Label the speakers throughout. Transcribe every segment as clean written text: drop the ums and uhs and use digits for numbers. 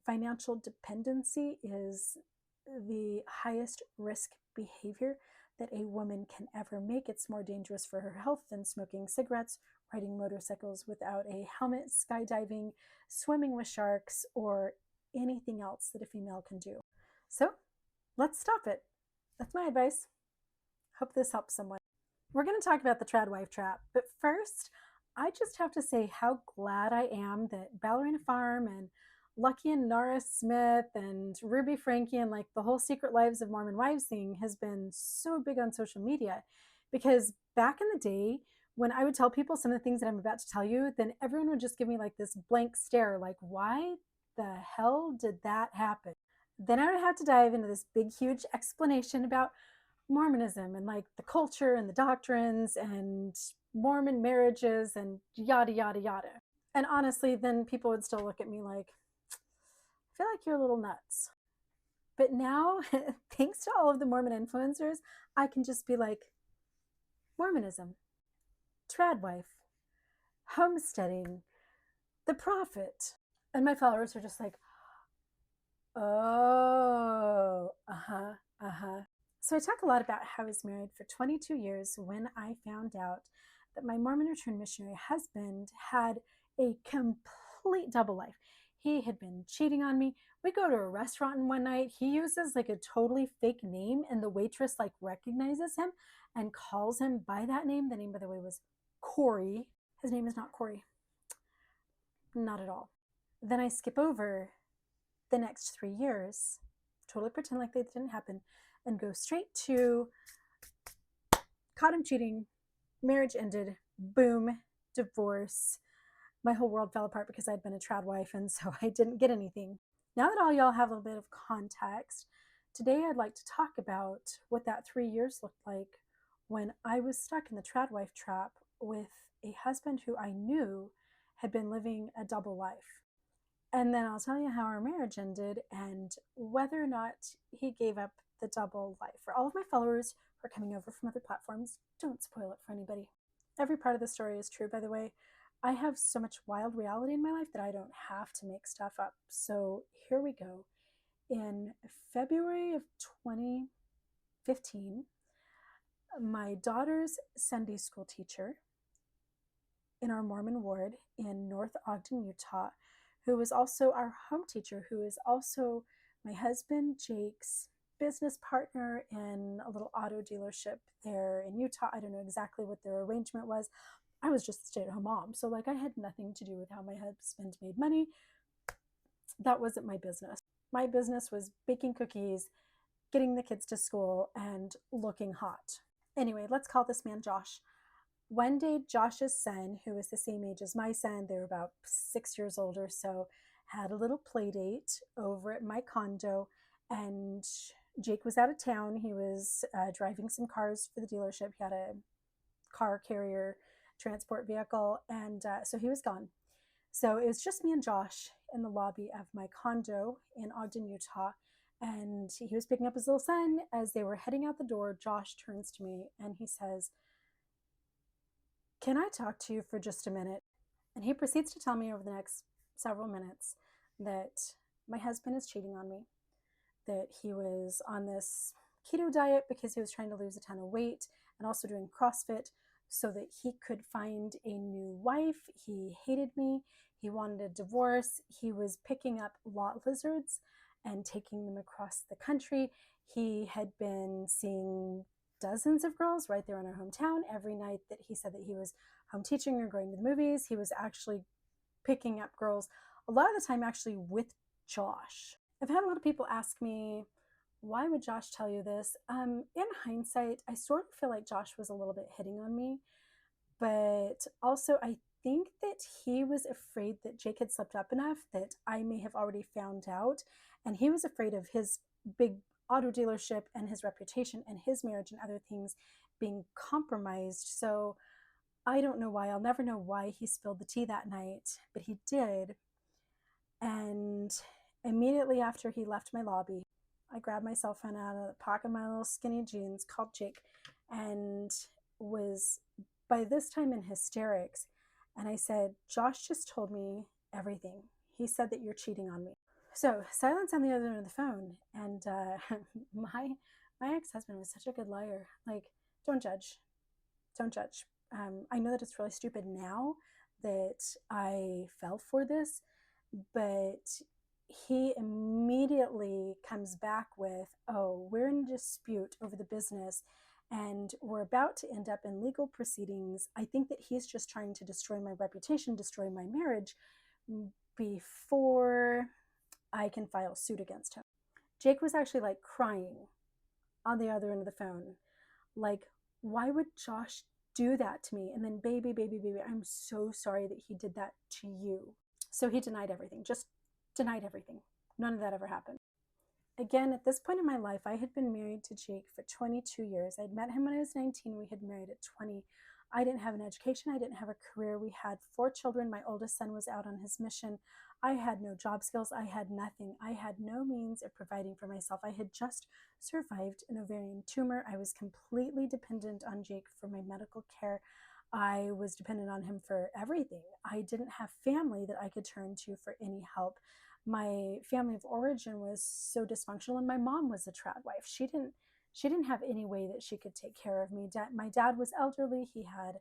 Speaker 1: financial dependency is the highest risk behavior that a woman can ever make. It's more dangerous for her health than smoking cigarettes, riding motorcycles without a helmet, skydiving, swimming with sharks, or anything else that a female can do. So let's stop it. That's my advice. Hope this helps someone. We're going to talk about the trad wife trap, but first, I just have to say how glad I am that Ballerina Farm and Lucky and Nora Smith and Ruby Frankie and like the whole Secret Lives of Mormon Wives thing has been so big on social media. Because back in the day, when I would tell people some of the things that I'm about to tell you, then everyone would just give me like this blank stare, like, why the hell did that happen? Then I would have to dive into this big, huge explanation about Mormonism and like the culture and the doctrines and Mormon marriages and yada, yada, yada. And honestly, then people would still look at me like, I feel like you're a little nuts. But now, thanks to all of the Mormon influencers, I can just be like, Mormonism, trad wife, homesteading, the prophet. And my followers are just like, oh, So I talk a lot about how I was married for 22 years when I found out that my Mormon returned missionary husband had a complete double life. He had been cheating on me. We go to a restaurant and one night, he uses like a totally fake name and the waitress like recognizes him and calls him by that name. The name, by the way, was Corey. His name is not Corey. Not at all. Then I skip over the next 3 years, totally pretend like they didn't happen, and go straight to caught him cheating, marriage ended, boom, divorce. My whole world fell apart because I'd been a trad wife, and so I didn't get anything. Now that all y'all have a little bit of context, today I'd like to talk about what that 3 years looked like when I was stuck in the trad wife trap with a husband who I knew had been living a double life. And then I'll tell you how our marriage ended and whether or not he gave up the double life. For all of my followers who are coming over from other platforms, don't spoil it for anybody. Every part of the story is true, by the way. I have so much wild reality in my life that I don't have to make stuff up. So here we go. In February of 2015, my daughter's Sunday school teacher in our Mormon ward in North Ogden, Utah, who was also our home teacher, who is also my husband Jake's business partner in a little auto dealership there in Utah. I don't know exactly what their arrangement was. I was just a stay-at-home mom, so like I had nothing to do with how my husband made money. That wasn't my business. My business was baking cookies, getting the kids to school, and looking hot. Anyway, let's call this man Josh. One day, Josh's son, who was the same age as my son, they were about 6 years old or so, had a little play date over at my condo, and Jake was out of town. He was driving some cars for the dealership. He had a car carrier transport vehicle, and so he was gone. So it was just me and Josh in the lobby of my condo in Ogden, Utah, and he was picking up his little son. As they were heading out the door, Josh turns to me and he says, "Can I talk to you for just a minute?" And he proceeds to tell me over the next several minutes that my husband is cheating on me, that he was on this keto diet because he was trying to lose a ton of weight and also doing CrossFit so that he could find a new wife. He hated me. He wanted a divorce. He was picking up lot lizards and taking them across the country. He had been seeing dozens of girls right there in our hometown. Every night that he said that he was home teaching or going to the movies, he was actually picking up girls, a lot of the time actually with Josh. I've had a lot of people ask me, why would Josh tell you this? In hindsight, I sort of feel like Josh was a little bit hitting on me, but also I think that he was afraid that Jake had slept up enough that I may have already found out, and he was afraid of his big auto dealership and his reputation and his marriage and other things being compromised. So I don't know why. I'll never know why he spilled the tea that night, but he did. And immediately after he left my lobby, I grabbed my cell phone out of the pocket of my little skinny jeans, called Jake, and was by this time in hysterics. And I said, "Josh just told me everything. He said that you're cheating on me." So silence on the other end of the phone, and my ex-husband was such a good liar. Like, don't judge, don't judge. I know that it's really stupid now that I fell for this, but he immediately comes back with, oh, we're in a dispute over the business and we're about to end up in legal proceedings. I think that he's just trying to destroy my reputation, destroy my marriage before I can file suit against him. Jake was actually like crying on the other end of the phone. Like, why would Josh do that to me? And then, baby, I'm so sorry that he did that to you. So he denied everything, just denied everything. None of that ever happened. Again, at this point in my life, I had been married to Jake for 22 years. I'd met him when I was 19. We had married at 20. I didn't have an education. I didn't have a career. We had 4 children. My oldest son was out on his mission. I had no job skills. I had nothing. I had no means of providing for myself. I had just survived an ovarian tumor. I was completely dependent on Jake for my medical care. I was dependent on him for everything. I didn't have family that I could turn to for any help. My family of origin was so dysfunctional, and my mom was a trad wife. She didn't have any way that she could take care of me. My dad was elderly. He had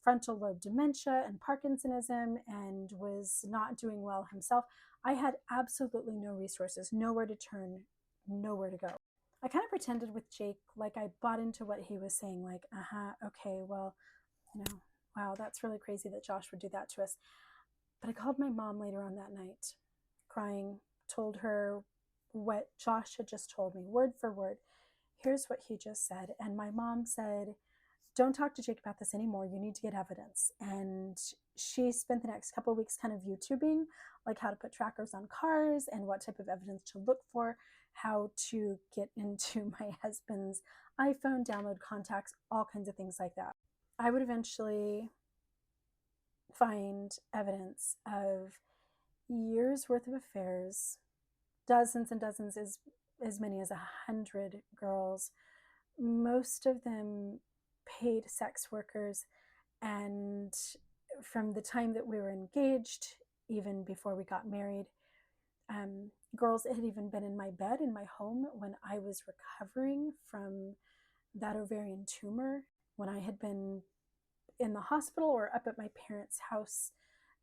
Speaker 1: frontal lobe dementia and Parkinsonism and was not doing well himself. I had absolutely no resources, nowhere to turn, nowhere to go. I kind of pretended with Jake like I bought into what he was saying, like, okay, well, wow, that's really crazy that Josh would do that to us. But I called my mom later on that night, crying, told her what Josh had just told me, word for word. Here's what he just said. And my mom said, don't talk to Jake about this anymore. You need to get evidence. And she spent the next couple of weeks kind of YouTubing, like how to put trackers on cars and what type of evidence to look for, how to get into my husband's iPhone, download contacts, all kinds of things like that. I would eventually find evidence of years worth of affairs, dozens and dozens, as many as 100 girls, most of them paid sex workers. And from the time that we were engaged, even before we got married, girls had even been in my bed in my home when I was recovering from that ovarian tumor, when I had been in the hospital or up at my parents' house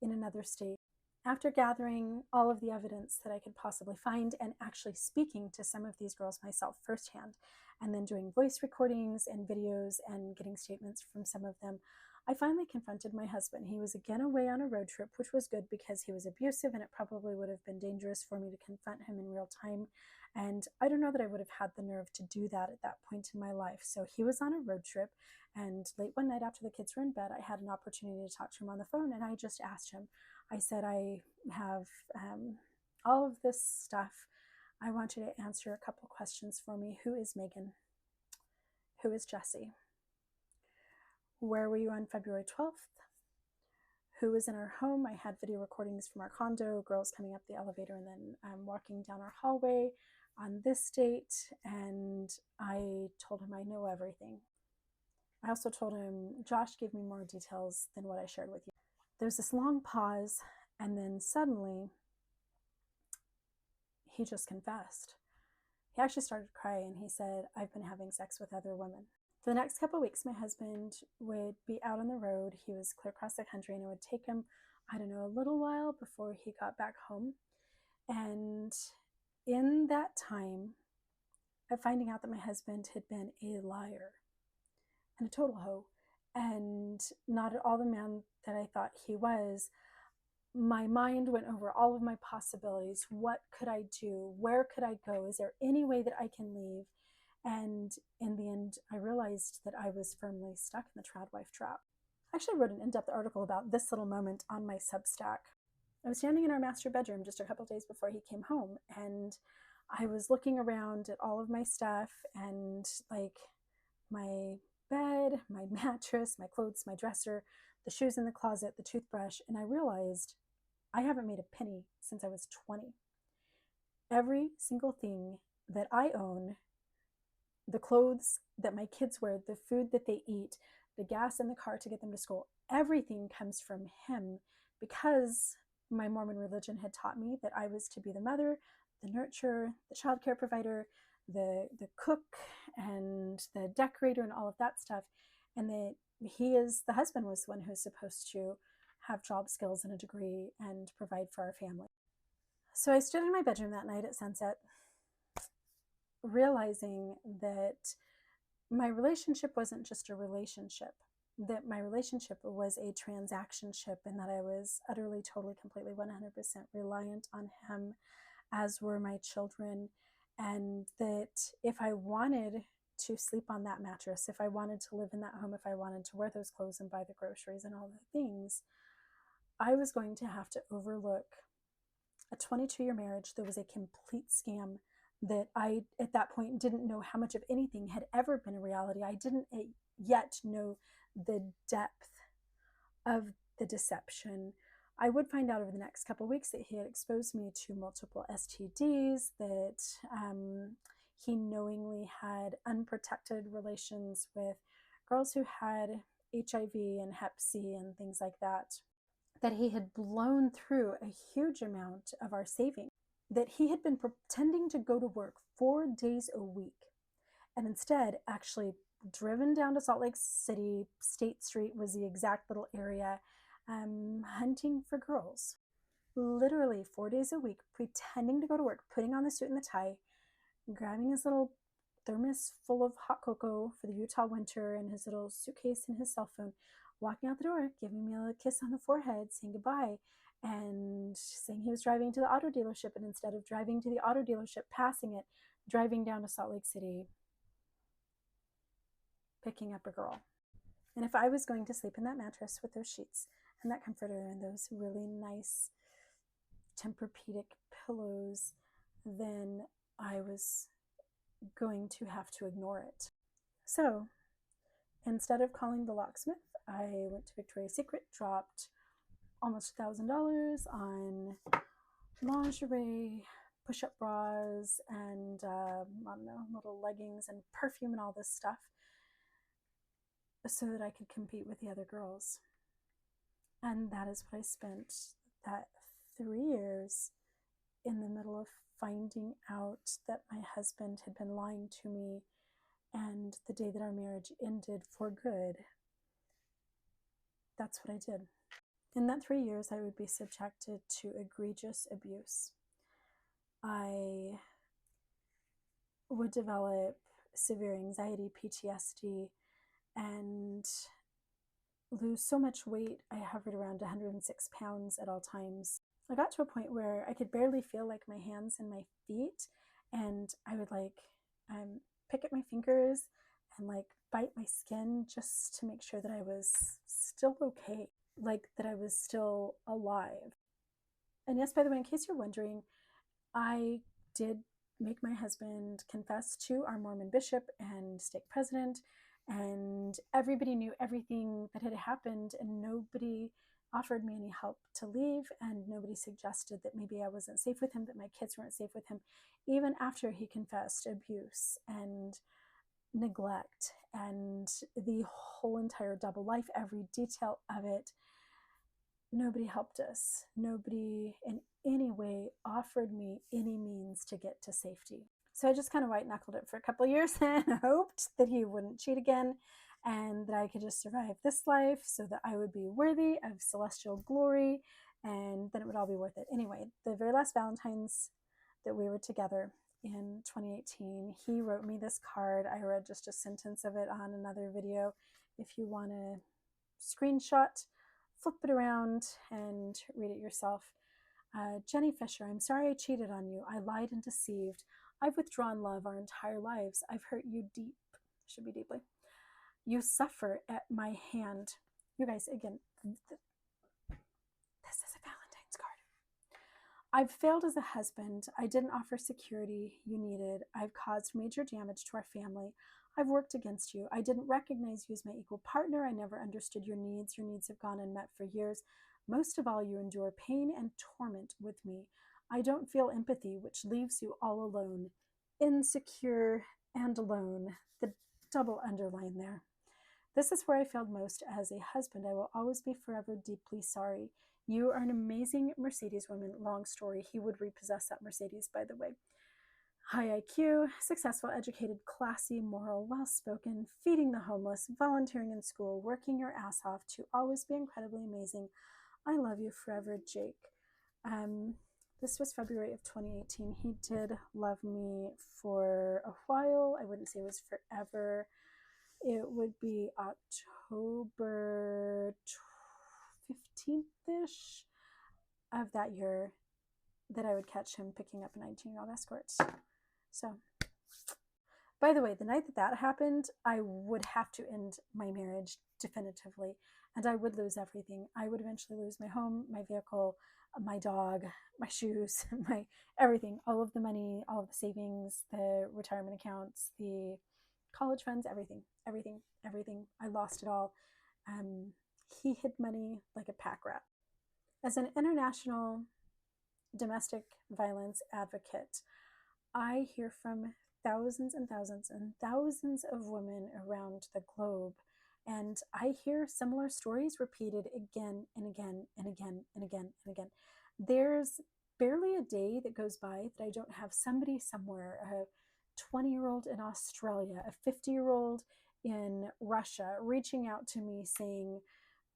Speaker 1: in another state. After gathering all of the evidence that I could possibly find and actually speaking to some of these girls myself firsthand, and then doing voice recordings and videos and getting statements from some of them, I finally confronted my husband. He was again away on a road trip, which was good because he was abusive and it probably would have been dangerous for me to confront him in real time. And I don't know that I would have had the nerve to do that at that point in my life. So he was on a road trip, and late one night after the kids were in bed, I had an opportunity to talk to him on the phone, and I just asked him, I said, I have all of this stuff. I want you to answer a couple questions for me. Who is Megan? Who is Jesse? Where were you on February 12th? Who was in our home? I had video recordings from our condo, girls coming up the elevator and then walking down our hallway on this date. And I told him I know everything. I also told him Josh gave me more details than what I shared with you. There's this long pause, and then suddenly he just confessed. He actually started crying. He said, I've been having sex with other women. For the next couple of weeks, my husband would be out on the road. He was clear across the country, and it would take him, I don't know, a little while before he got back home. And in that time of finding out that my husband had been a liar and a total hoe, and not at all the man that I thought he was, my mind went over all of my possibilities. What could I do? Where could I go? Is there any way that I can leave? And in the end, I realized that I was firmly stuck in the trad wife trap. I actually wrote an in-depth article about this little moment on my Substack. I was standing in our master bedroom just a couple days before he came home, and I was looking around at all of my stuff, and like my bed, my mattress, my clothes, my dresser, the shoes in the closet, the toothbrush, and I realized I haven't made a penny since I was 20. Every single thing that I own, the clothes that my kids wear, the food that they eat, the gas in the car to get them to school, everything comes from him because my Mormon religion had taught me that I was to be the mother, the nurturer, the childcare provider, the cook, and the decorator, and all of that stuff, and that the husband was the one who was supposed to have job skills and a degree and provide for our family. So I stood in my bedroom that night at sunset, realizing that my relationship wasn't just a relationship, that my relationship was a transactionship, and that I was utterly, totally, completely, 100% reliant on him, as were my children. And that if I wanted to sleep on that mattress, if I wanted to live in that home, if I wanted to wear those clothes and buy the groceries and all the things, I was going to have to overlook a 22-year marriage that was a complete scam, that I, at that point, didn't know how much of anything had ever been a reality. I didn't yet know the depth of the deception. I would find out over the next couple of weeks that he had exposed me to multiple STDs, that he knowingly had unprotected relations with girls who had HIV and Hep C and things like that he had blown through a huge amount of our savings, that he had been pretending to go to work 4 days a week and instead actually driven down to Salt Lake City. State Street was the exact little area, hunting for girls. Literally 4 days a week, pretending to go to work, putting on the suit and the tie, grabbing his little thermos full of hot cocoa for the Utah winter and his little suitcase and his cell phone, walking out the door, giving me a kiss on the forehead, saying goodbye, and saying he was driving to the auto dealership, and instead of driving to the auto dealership, passing it, driving down to Salt Lake City, picking up a girl. And if I was going to sleep in that mattress with those sheets and that comforter and those really nice Tempur-Pedic pillows, then I was going to have to ignore it. So instead of calling the locksmith, I went to Victoria's Secret, dropped almost $1,000 on lingerie, push-up bras, and I don't know, little leggings and perfume and all this stuff, so that I could compete with the other girls. And that is what I spent that 3 years, in the middle of finding out that my husband had been lying to me, and the day that our marriage ended for good, that's what I did. In that 3 years, I would be subjected to egregious abuse. I would develop severe anxiety, PTSD, and lose so much weight. I hovered around 106 pounds at all times. I got to a point where I could barely feel like my hands and my feet, and I would pick at my fingers and bite my skin just to make sure that I was still okay, like that I was still alive. And yes, by the way, in case you're wondering, I did make my husband confess to our Mormon bishop and stake president, and everybody knew everything that had happened, and nobody offered me any help to leave, and nobody suggested that maybe I wasn't safe with him, that my kids weren't safe with him, even after he confessed abuse and neglect and the whole entire double life, every detail of it. Nobody helped us. Nobody in any way offered me any means to get to safety. So I just kind of white knuckled it for a couple of years and hoped that he wouldn't cheat again, and that I could just survive this life so that I would be worthy of celestial glory, and then it would all be worth it. Anyway, the very last Valentine's that we were together in 2018, he wrote me this card. I read just a sentence of it on another video. If you want to screenshot, flip it around and read it yourself. Jenny Fisher, I'm sorry I cheated on you. I lied and deceived. I've withdrawn love our entire lives. I've hurt you should be deeply. You suffer at my hand. You guys, again, this is a Valentine's card. I've failed as a husband. I didn't offer security you needed. I've caused major damage to our family. I've worked against you. I didn't recognize you as my equal partner. I never understood your needs. Your needs have gone unmet for years. Most of all, you endure pain and torment with me. I don't feel empathy, which leaves you all alone, insecure and alone. The double underline there. This is where I failed most as a husband. I will always be forever deeply sorry. You are an amazing Mercedes woman. Long story. He would repossess that Mercedes, by the way. High IQ, successful, educated, classy, moral, well spoken, feeding the homeless, volunteering in school, working your ass off to always be incredibly amazing. I love you forever, Jake. Um, this was February of 2018. He did love me for a while. I wouldn't say it was forever. It would be October 15th ish of that year that I would catch him picking up a 19-year-old escort. So, by the way, the night that that happened, I would have to end my marriage definitively, and I would lose everything. I would eventually lose my home, my vehicle, my dog, my shoes, my everything, all of the money, all of the savings, the retirement accounts, the college funds, everything, everything, everything. I lost it all. He hid money like a pack rat. As an international domestic violence advocate, I hear from thousands and thousands and thousands of women around the globe, and I hear similar stories repeated again and again and again and again and again. There's barely a day that goes by that I don't have somebody somewhere, a 20-year-old in Australia, a 50-year-old in Russia, reaching out to me saying,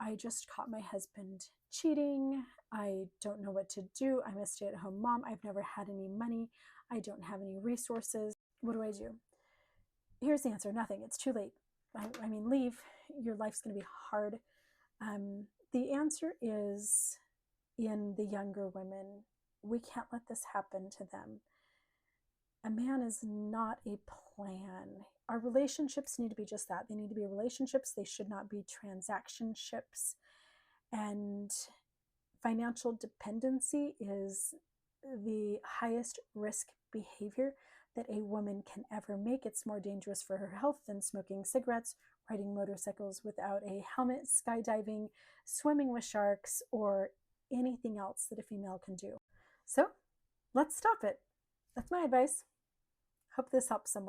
Speaker 1: I just caught my husband cheating. I don't know what to do. I'm a stay at home mom. I've never had any money. I don't have any resources. What do I do? Here's the answer: nothing. It's too late. I mean, leave. Your life's going to be hard. The answer is in the younger women. We can't let this happen to them. A man is not a plan. Our relationships need to be just that. They need to be relationships. They should not be transactionships. And financial dependency is the highest risk behavior that a woman can ever make. It's more dangerous for her health than smoking cigarettes, riding motorcycles without a helmet, skydiving, swimming with sharks, or anything else that a female can do. So let's stop it. That's my advice. Hope this helps someone.